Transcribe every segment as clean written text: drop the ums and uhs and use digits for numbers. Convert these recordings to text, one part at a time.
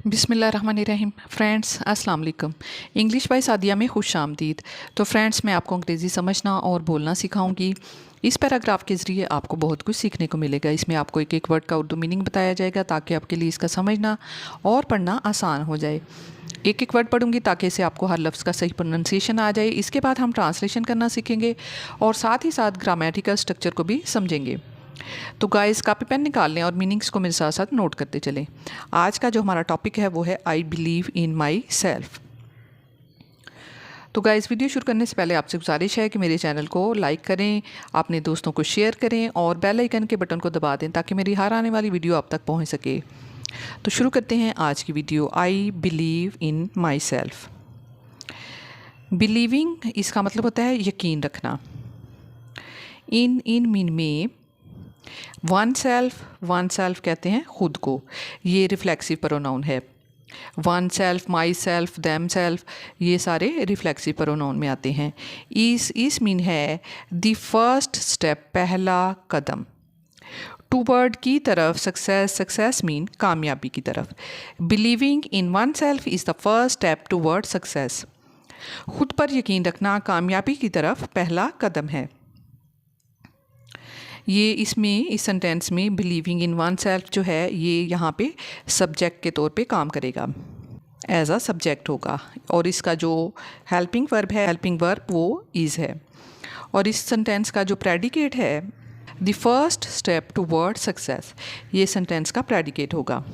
बिस्मिल्लाहिर्रहमानिर्रहीम। फ्रेंड्स अस्सलाम वालेकुम। इंग्लिश बाय सादिया में खुश आमदीद। तो फ्रेंड्स, मैं आपको अंग्रेज़ी समझना और बोलना सिखाऊंगी। इस पैराग्राफ के ज़रिए आपको बहुत कुछ सीखने को मिलेगा। इसमें आपको एक एक वर्ड का उर्दू मीनिंग बताया जाएगा ताकि आपके लिए इसका समझना और पढ़ना आसान हो जाए। एक एक वर्ड पढ़ूंगी ताकि इसे आपको हर लफ्ज़ का सही प्रोनाउंसिएशन आ जाए। इसके बाद हम ट्रांसलेशन करना सीखेंगे और साथ ही साथ ग्रामेटिकल स्ट्रक्चर को भी समझेंगे। तो गाइस, कॉपी पेन निकाल लें और मीनिंग्स को मेरे साथ साथ नोट करते चलें। आज का जो हमारा टॉपिक है वो है I believe in my self. तो गाइस, वीडियो शुरू करने से पहले आपसे गुजारिश है कि मेरे चैनल को लाइक करें, अपने दोस्तों को शेयर करें और बेल आइकन के बटन को दबा दें ताकि मेरी हर आने वाली वीडियो आप तक पहुंच सके। तो शुरू करते हैं आज की video. I believe in my self. Believing इसका मतलब होता है यकीन रखना। इन मीन में वन सेल्फ कहते हैं खुद को। ये रिफ्लेक्सिव प्रोनाउन है। One self, my self, them self, ये सारे रिफ्लेक्सिव प्रोनाउन में आते हैं। इस मीन है द फर्स्ट स्टेप, पहला कदम। टूवर्ड की तरफ, सक्सेस मीन कामयाबी की तरफ। Believing in one self is the first step toward success. खुद पर यकीन रखना कामयाबी की तरफ पहला कदम है। ये इस सेंटेंस में बिलीविंग इन वन सेल्फ जो है ये यहाँ पे सब्जेक्ट के तौर पे काम करेगा, एज अ सब्जेक्ट होगा। और इसका जो हेल्पिंग वर्ब वो इज़ है। और इस सेंटेंस का जो प्रेडिकेट है the first step toward success, ये सेंटेंस का प्रेडिकेट होगा।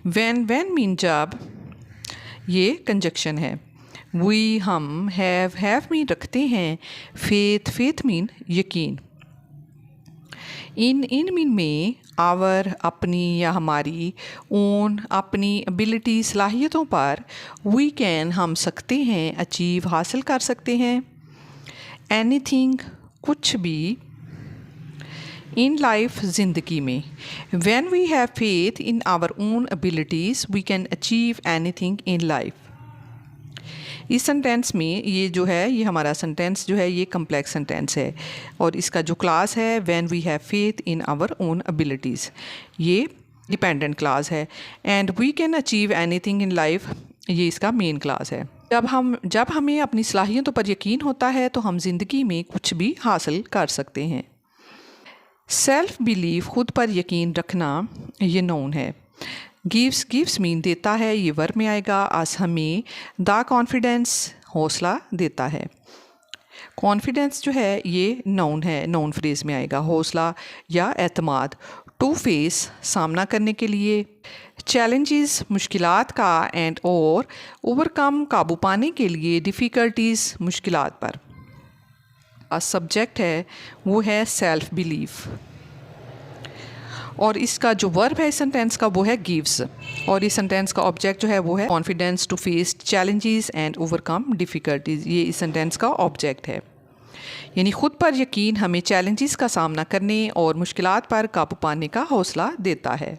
व्हेन मीन जब, ये कंजक्शन है। वी हम, हैव मीन रखते हैं। फेथ मीन यकीन। इन मीन में आवर अपनी या हमारी, ओन अपनी, एबिलिटी सलाहियतों पर, वी कैन हम सकते हैं, अचीव हासिल कर सकते हैं, एनीथिंग कुछ भी, इन लाइफ ज़िंदगी में। When we have faith in our own abilities we can achieve anything in life. इस सेंटेंस में ये जो है ये हमारा सेंटेंस जो है ये कम्प्लेक्स सेंटेंस है और इसका जो क्लास है when we have faith in our own abilities, ये डिपेंडेंट क्लास है। And we can achieve anything in life, ये इसका मेन क्लास है। जब हमें अपनी सलाहियतों पर यकीन होता है तो हम ज़िंदगी में कुछ भी हासिल कर सकते हैं। सेल्फ बिलीव, खुद पर यकीन रखना, ये नाउन है। गिव्स मीन देता है, ये वर्ब में आएगा। आज हमें द कॉन्फिडेंस, हौसला देता है। कॉन्फिडेंस जो है ये नाउन है, नाउन फ्रेज में आएगा। हौसला या एतमाद। टू फेस, सामना करने के लिए। चैलेंजेस, मुश्किलात का। एंड और ओवरकम, काबू पाने के लिए। डिफ़िकल्टीज़, मुश्किलात पर। सब्जेक्ट है वो है सेल्फ बिलीफ और इसका जो वर्ब है इस सेंटेंस का वो है गिव्स और इस सेंटेंस का ऑब्जेक्ट जो है वो है confidence to face challenges and overcome difficulties, ये इस सेंटेंस का ऑब्जेक्ट है। यानी खुद पर यकीन हमें चैलेंजेस का सामना करने और मुश्किलात पर काबू पाने का हौसला देता है।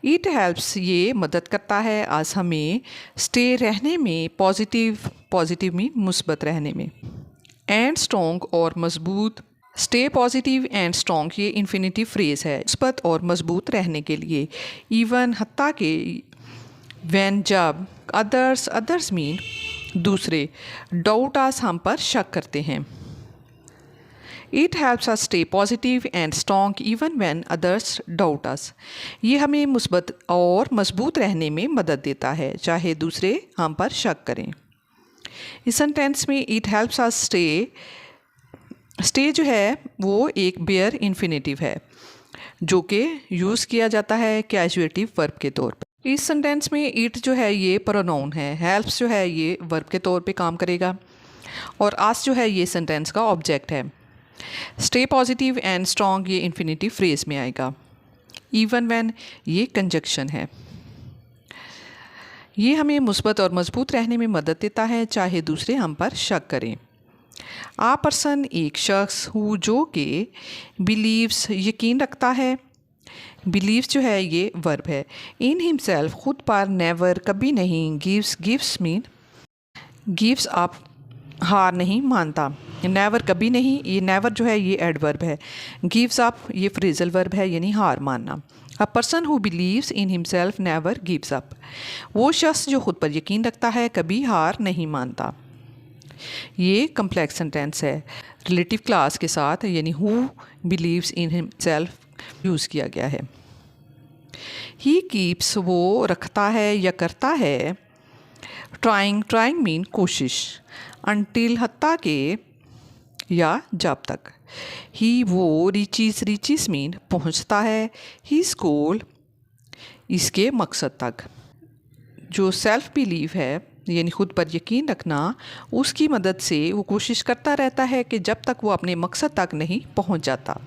इट हेल्प्स, ये मदद करता है आज हमें स्टे रहने में, पॉजिटिव में मुस्बत रहने में। एंड स्ट्रॉन्ग और मजबूत, स्टे पॉजिटिव एंड स्ट्रॉन्ग ये इन्फिनिटिव फ्रेज है मुस्बत और मजबूत रहने के लिए। इवन हत्ता के, व्हेन जब, अदर्स मीन दूसरे, डाउट अस हम पर शक करते हैं। It helps us stay positive and strong even when others doubt us, ये हमें मुस्बत और मजबूत रहने में मदद देता है चाहे दूसरे हम पर शक करें। इस सेंटेंस में इट हेल्प्स अस स्टे जो है वो एक बेयर इन्फिनेटिव है जो कि यूज़ किया जाता है कैजुएटिव वर्ब के तौर पर। इस सेंटेंस में इट जो है ये प्रोनाउन है, हेल्प्स जो है ये वर्ब के तौर पे काम करेगा और आस जो है ये सेंटेंस का ऑब्जेक्ट है। स्टे पॉजिटिव एंड स्ट्रॉन्ग ये इन्फिनिटिव फ्रेज में आएगा। इवन व्हेन ये कंजक्शन है, ये हमें मुस्बत और मजबूत रहने में मदद देता है चाहे दूसरे हम पर शक करें। आ पर्सन, एक शख्स, हु जो कि, बिलीव्स यकीन रखता है। बिलीव्स जो है ये वर्ब है। इन हिमसेल्फ, खुद पर, नेवर कभी नहीं। गिव्स मीन गिव्स अप, हार नहीं मानता। नेवर कभी नहीं, ये नेवर जो है ये एडवर्ब है। गिव्स अप ये फ्रेजल वर्ब है यानी हार मानना। A person who believes in himself never gives up. वो शख्स जो खुद पर यकीन रखता है कभी हार नहीं मानता। ये कम्प्लेक्स सेंटेंस है, रिलेटिव क्लास के साथ यानी who believes in himself use किया गया है। ही कीप्स वो रखता है या करता है। ट्राइंग मीन कोशिश। अनटिल हत्ता के या जब तक। ही वो रीचिस मीन पहुंचता है। ही स्कूल इसके मकसद तक। जो सेल्फ बिलीव है यानी खुद पर यकीन रखना, उसकी मदद से वो कोशिश करता रहता है कि जब तक वो अपने मकसद तक नहीं पहुंच जाता।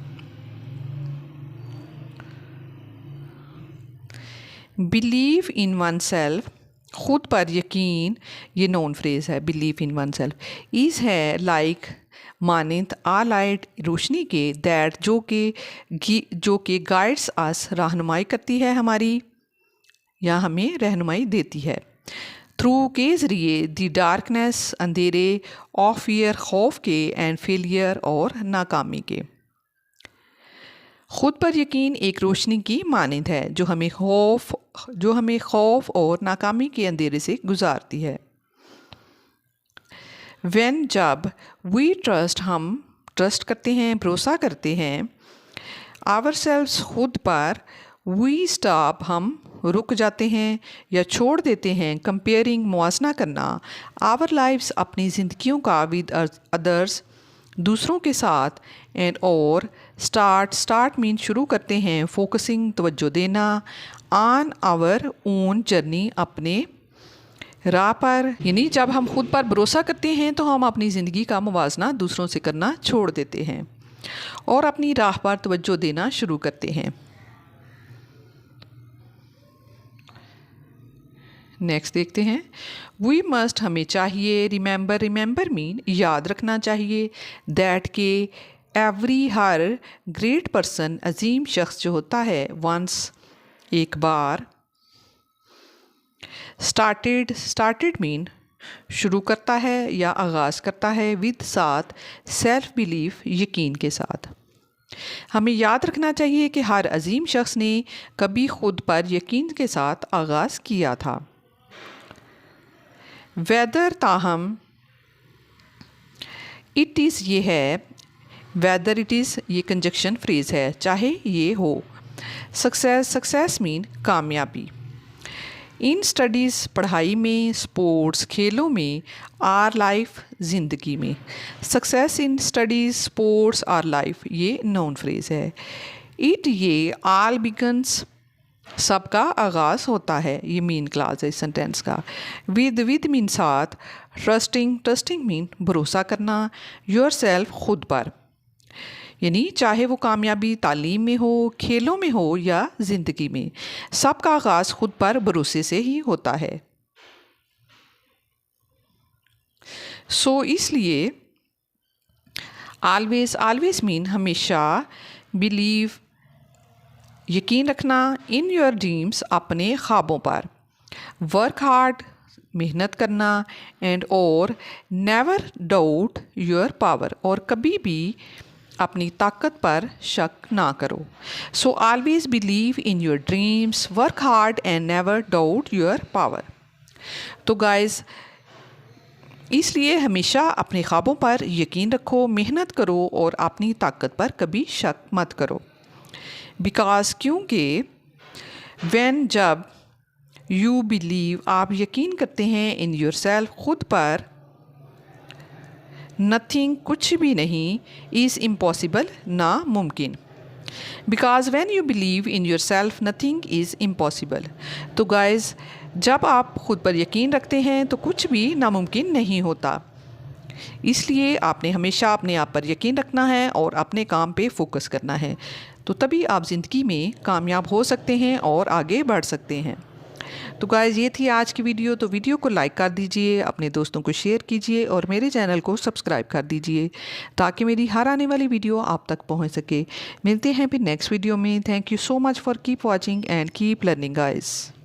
बिलीव इन वन सेल्फ, खुद पर यकीन, ये नॉन फ्रेज है। Believe in one self is है लाइक मानिंद आ लाइट रोशनी के, दैट जो कि गाइड्स अस रहनुमाई करती है हमारी या हमें रहनुमाई देती है। थ्रू के ज़रिए द डार्कनेस अंधेरे ऑफ फियर खौफ के एंड फेलियर और नाकामी के। खुद पर यकीन एक रोशनी की मानिंद है जो हमें खौफ और नाकामी के अंधेरे से गुजारती है। व्हेन जब वी ट्रस्ट हम ट्रस्ट करते हैं, भरोसा करते हैं। आवरसेल्व्स खुद पर। वी स्टॉप हम रुक जाते हैं या छोड़ देते हैं। कंपेयरिंग मुआवजा करना। आवर लाइव्स अपनी ज़िंदगियों का विद अदर्स दूसरों के साथ। एंड और स्टार्ट मीन शुरू करते हैं। फोकसिंग तवज्जो देना। ऑन आवर ओन जर्नी अपने राह पर, यानी जब हम खुद पर भरोसा करते हैं तो हम अपनी ज़िंदगी का मुवाजना दूसरों से करना छोड़ देते हैं और अपनी राह पर तवज्जो देना शुरू करते हैं। नेक्स्ट देखते हैं। वी मस्ट हमें चाहिए। रिमेंबर मीन याद रखना चाहिए। दैट के एवरी हर ग्रेट पर्सन अजीम शख्स जो होता है वंस एक बार। स्टार्टेड मीन शुरू करता है या आगाज़ करता है। विद साथ सेल्फ बिलीफ यकीन के साथ। हमें याद रखना चाहिए कि हर अजीम शख्स ने कभी खुद पर यकीन के साथ आगाज़ किया था। वेदर ताहम इट इज़ ये है। वेदर इट इज़ ये कंजक्शन फ्रेज़ है, चाहे ये हो। सक्सेस मीन कामयाबी। इन स्टडीज़ पढ़ाई में, स्पोर्ट्स खेलों में, आर लाइफ ज़िंदगी में। Success in studies sports our life ये नॉन फ्रेज़ है। इट ये आल बिगन्स सबका आगाज़ होता है, ये मेन क्लास है इस सेंटेंस का। विद मीन साथ। ट्रस्टिंग मीन भरोसा करना। योर सेल्फ खुद पर, यानी चाहे वो कामयाबी तालीम में हो, खेलों में हो या ज़िंदगी में, सबका आगाज़ खुद पर भरोसे से ही होता है। सो इसलिए ऑलवेज मीन हमेशा। बिलीव यकीन रखना। इन योर ड्रीम्स अपने ख्वाबों पर। वर्क हार्ड मेहनत करना। एंड और नेवर डाउट योर पावर और कभी भी अपनी ताकत पर शक ना करो। So always believe in your dreams, work hard and never doubt your power. तो गाइस इसलिए हमेशा अपने ख्वाबों पर यकीन रखो, मेहनत करो और अपनी ताकत पर कभी शक मत करो। बिकॉज क्योंकि व्हेन जब यू बिलीव आप यकीन करते हैं इन योर सेल्फ खुद पर, नथिंग कुछ भी नहीं, इज़ इम्पॉसिबल नामुमकिन। Because when you believe in your self nothing is impossible. तो गाइज़ जब आप खुद पर यकीन रखते हैं तो कुछ भी नामुमकिन नहीं होता। इसलिए आपने हमेशा अपने आप पर यकीन रखना है और अपने काम पे फोकस करना है, तो तभी आप ज़िंदगी में कामयाब हो सकते हैं और आगे बढ़ सकते हैं। तो गाइज़ ये थी आज की वीडियो। तो वीडियो को लाइक कर दीजिए, अपने दोस्तों को शेयर कीजिए और मेरे चैनल को सब्सक्राइब कर दीजिए ताकि मेरी हर आने वाली वीडियो आप तक पहुंच सके। मिलते हैं फिर नेक्स्ट वीडियो में। Thank you so much for keep watching and keep learning guys.